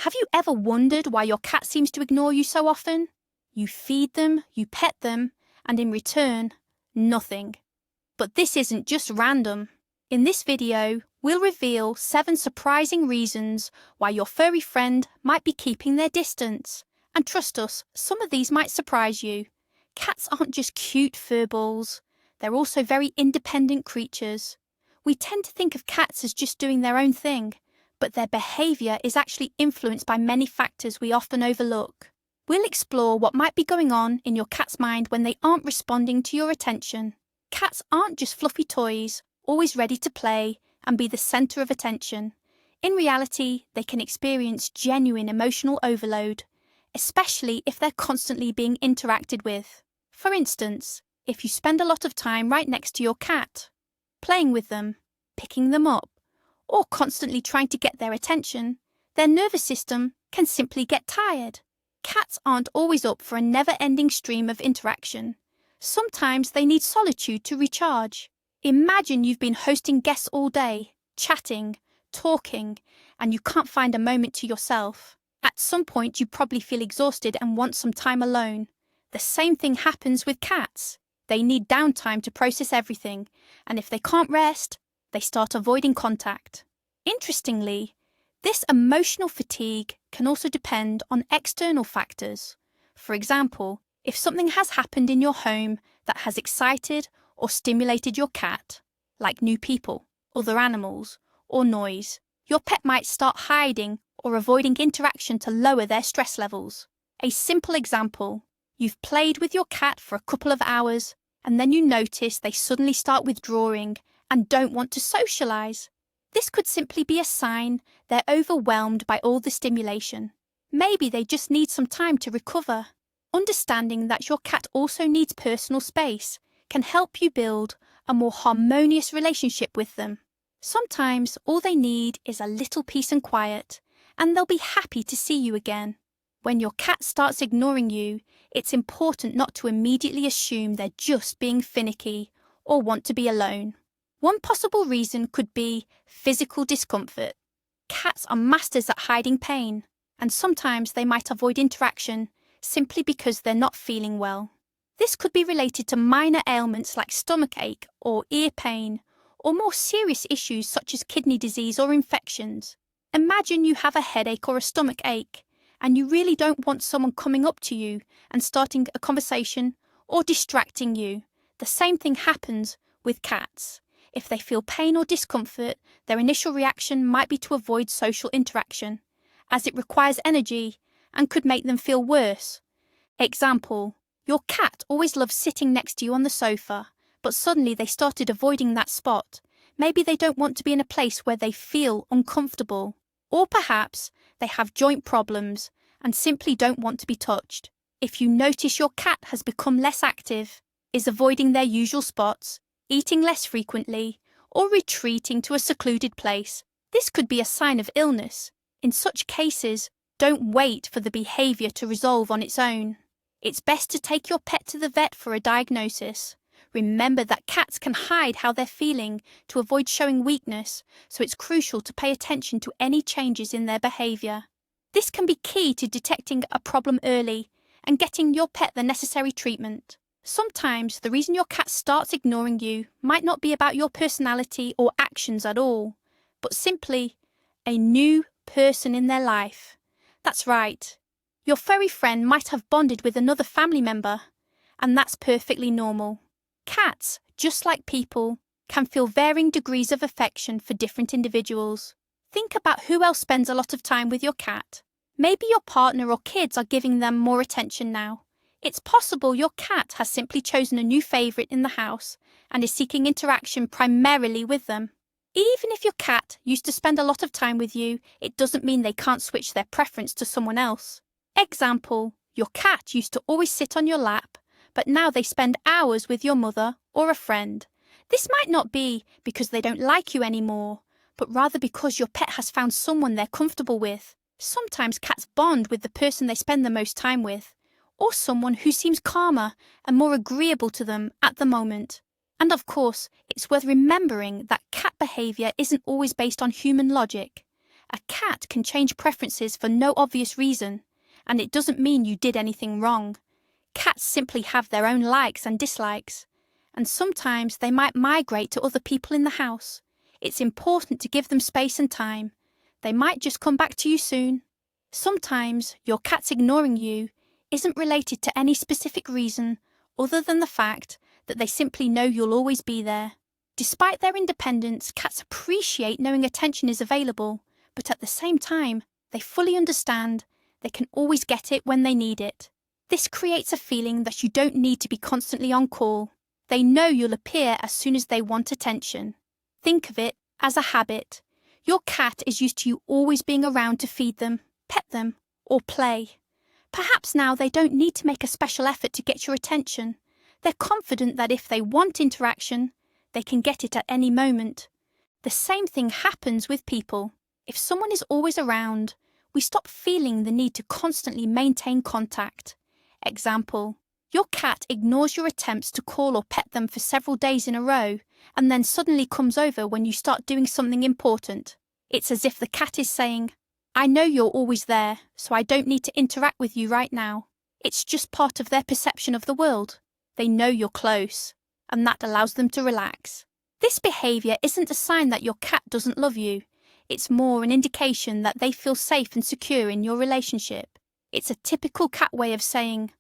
Have you ever wondered why your cat seems to ignore you so often? You feed them, you pet them, and in return, nothing. But this isn't just random. In this video, we'll reveal 7 surprising reasons why your furry friend might be keeping their distance. And trust us, some of these might surprise you. Cats aren't just cute fur balls. They're also very independent creatures. We tend to think of cats as just doing their own thing, but their behaviour is actually influenced by many factors we often overlook. We'll explore what might be going on in your cat's mind when they aren't responding to your attention. Cats aren't just fluffy toys, always ready to play and be the centre of attention. In reality, they can experience genuine emotional overload, especially if they're constantly being interacted with. For instance, if you spend a lot of time right next to your cat, playing with them, picking them up, or constantly trying to get their attention, their nervous system can simply get tired. Cats aren't always up for a never-ending stream of interaction. Sometimes they need solitude to recharge. Imagine you've been hosting guests all day, chatting, talking, and you can't find a moment to yourself. At some point you probably feel exhausted and want some time alone. The same thing happens with cats. They need downtime to process everything, and if they can't rest, they start avoiding contact. Interestingly, this emotional fatigue can also depend on external factors. For example, if something has happened in your home that has excited or stimulated your cat, like new people, other animals, or noise, your pet might start hiding or avoiding interaction to lower their stress levels. A simple example, you've played with your cat for a couple of hours, and then you notice they suddenly start withdrawing and don't want to socialise. This could simply be a sign they're overwhelmed by all the stimulation. Maybe they just need some time to recover. Understanding that your cat also needs personal space can help you build a more harmonious relationship with them. Sometimes all they need is a little peace and quiet, and they'll be happy to see you again. When your cat starts ignoring you, it's important not to immediately assume they're just being finicky or want to be alone. One possible reason could be physical discomfort. Cats are masters at hiding pain, and sometimes they might avoid interaction simply because they're not feeling well. This could be related to minor ailments like stomachache or ear pain, or more serious issues such as kidney disease or infections. Imagine you have a headache or a stomach ache, and you really don't want someone coming up to you and starting a conversation or distracting you. The same thing happens with cats. If they feel pain or discomfort, their initial reaction might be to avoid social interaction, as it requires energy and could make them feel worse. Example, your cat always loves sitting next to you on the sofa, but suddenly they started avoiding that spot. Maybe they don't want to be in a place where they feel uncomfortable. Or perhaps they have joint problems and simply don't want to be touched. If you notice your cat has become less active, is avoiding their usual spots, eating less frequently, or retreating to a secluded place, this could be a sign of illness. In such cases, don't wait for the behaviour to resolve on its own. It's best to take your pet to the vet for a diagnosis. Remember that cats can hide how they're feeling to avoid showing weakness, so it's crucial to pay attention to any changes in their behaviour. This can be key to detecting a problem early and getting your pet the necessary treatment. Sometimes the reason your cat starts ignoring you might not be about your personality or actions at all, but simply a new person in their life. That's right. Your furry friend might have bonded with another family member, and that's perfectly normal. Cats, just like people, can feel varying degrees of affection for different individuals. Think about who else spends a lot of time with your cat. Maybe your partner or kids are giving them more attention now. It's possible your cat has simply chosen a new favourite in the house and is seeking interaction primarily with them. Even if your cat used to spend a lot of time with you, it doesn't mean they can't switch their preference to someone else. Example, your cat used to always sit on your lap, but now they spend hours with your mother or a friend. This might not be because they don't like you anymore, but rather because your pet has found someone they're comfortable with. Sometimes cats bond with the person they spend the most time with, or someone who seems calmer and more agreeable to them at the moment. And of course, it's worth remembering that cat behaviour isn't always based on human logic. A cat can change preferences for no obvious reason, and it doesn't mean you did anything wrong. Cats simply have their own likes and dislikes, and sometimes they might migrate to other people in the house. It's important to give them space and time. They might just come back to you soon. Sometimes your cat's ignoring you isn't related to any specific reason other than the fact that they simply know you'll always be there. Despite their independence, cats appreciate knowing attention is available, but at the same time, they fully understand they can always get it when they need it. This creates a feeling that you don't need to be constantly on call. They know you'll appear as soon as they want attention. Think of it as a habit. Your cat is used to you always being around to feed them, pet them, or play. Perhaps now they don't need to make a special effort to get your attention. They're confident that if they want interaction, they can get it at any moment. The same thing happens with people. If someone is always around, we stop feeling the need to constantly maintain contact. Example, your cat ignores your attempts to call or pet them for several days in a row, and then suddenly comes over when you start doing something important. It's as if the cat is saying, "I know you're always there, so I don't need to interact with you right now." It's just part of their perception of the world. They know you're close, and that allows them to relax. This behaviour isn't a sign that your cat doesn't love you. It's more an indication that they feel safe and secure in your relationship. It's a typical cat way of saying,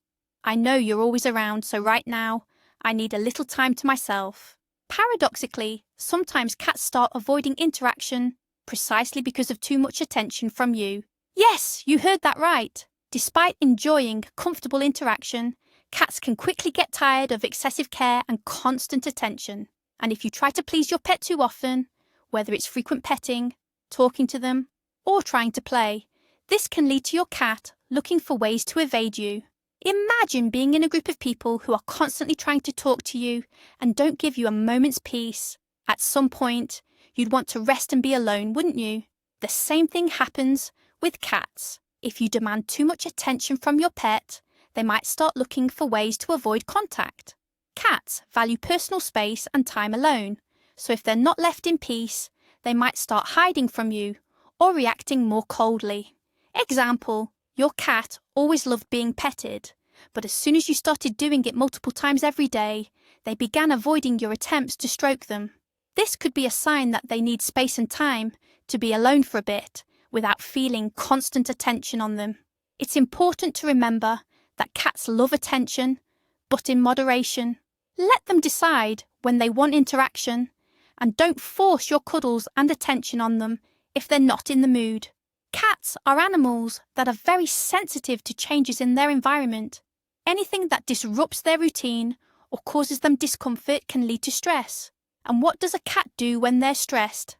"I know you're always around, so right now, I need a little time to myself." Paradoxically, sometimes cats start avoiding interaction precisely because of too much attention from you. Yes, you heard that right. Despite enjoying comfortable interaction, cats can quickly get tired of excessive care and constant attention. And if you try to please your pet too often, whether it's frequent petting, talking to them, or trying to play, this can lead to your cat looking for ways to evade you. Imagine being in a group of people who are constantly trying to talk to you and don't give you a moment's peace. At some point, you'd want to rest and be alone, wouldn't you? The same thing happens with cats. If you demand too much attention from your pet, they might start looking for ways to avoid contact. Cats value personal space and time alone, so if they're not left in peace, they might start hiding from you or reacting more coldly. Example, your cat always loved being petted, but as soon as you started doing it multiple times every day, they began avoiding your attempts to stroke them. This could be a sign that they need space and time to be alone for a bit without feeling constant attention on them. It's important to remember that cats love attention, but in moderation. Let them decide when they want interaction, and don't force your cuddles and attention on them if they're not in the mood. Cats are animals that are very sensitive to changes in their environment. Anything that disrupts their routine or causes them discomfort can lead to stress. And what does a cat do when they're stressed?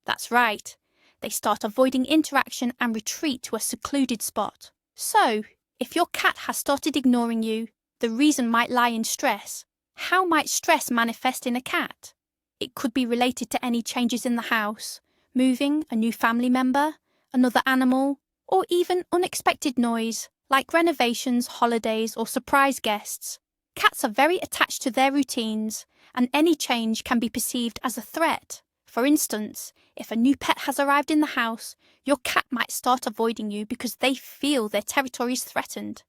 That's right, they start avoiding interaction and retreat to a secluded spot. So, if your cat has started ignoring you, the reason might lie in stress. How might stress manifest in a cat? It could be related to any changes in the house, moving, a new family member, another animal, or even unexpected noise, like renovations, holidays, or surprise guests. Cats are very attached to their routines, and any change can be perceived as a threat. For instance, if a new pet has arrived in the house, your cat might start avoiding you because they feel their territory is threatened.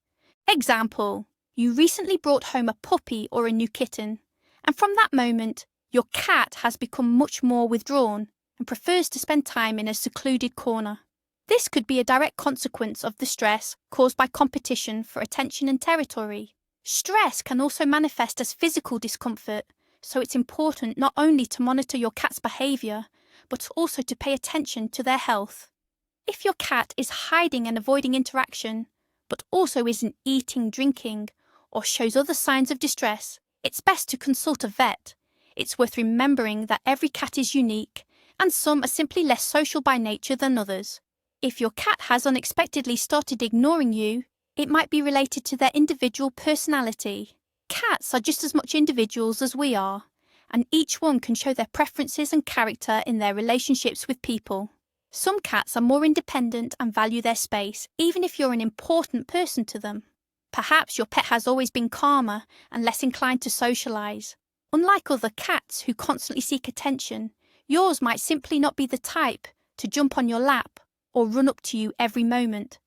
Example, you recently brought home a puppy or a new kitten, and from that moment, your cat has become much more withdrawn and prefers to spend time in a secluded corner. This could be a direct consequence of the stress caused by competition for attention and territory. Stress can also manifest as physical discomfort, so it's important not only to monitor your cat's behaviour, but also to pay attention to their health. If your cat is hiding and avoiding interaction, but also isn't eating, drinking, or shows other signs of distress, it's best to consult a vet. It's worth remembering that every cat is unique, and some are simply less social by nature than others. If your cat has unexpectedly started ignoring you, it might be related to their individual personality. Cats are just as much individuals as we are, and each one can show their preferences and character in their relationships with people. Some cats are more independent and value their space, even if you're an important person to them. Perhaps your pet has always been calmer and less inclined to socialise. Unlike other cats who constantly seek attention, yours might simply not be the type to jump on your lap or run up to you every moment.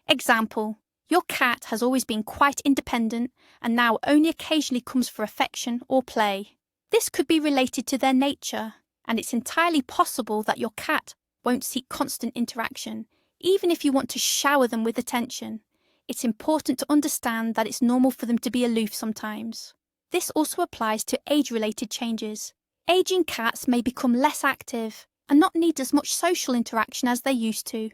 Example, your cat has always been quite independent and now only occasionally comes for affection or play. This could be related to their nature, and it's entirely possible that your cat won't seek constant interaction, even if you want to shower them with attention. It's important to understand that it's normal for them to be aloof sometimes. This also applies to age-related changes. Aging cats may become less active and not need as much social interaction as they used to.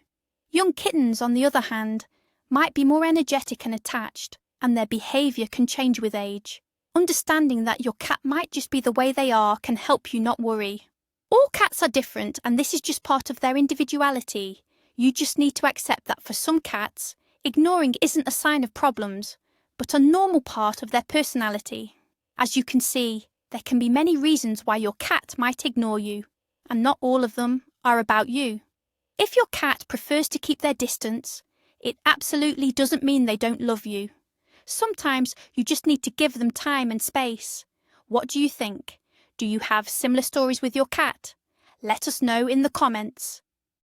Young kittens, on the other hand, might be more energetic and attached, and their behaviour can change with age. Understanding that your cat might just be the way they are can help you not worry. All cats are different, and this is just part of their individuality. You just need to accept that for some cats, ignoring isn't a sign of problems, but a normal part of their personality. As you can see, there can be many reasons why your cat might ignore you, and not all of them are about you. If your cat prefers to keep their distance, it absolutely doesn't mean they don't love you. Sometimes you just need to give them time and space. What do you think? Do you have similar stories with your cat? Let us know in the comments.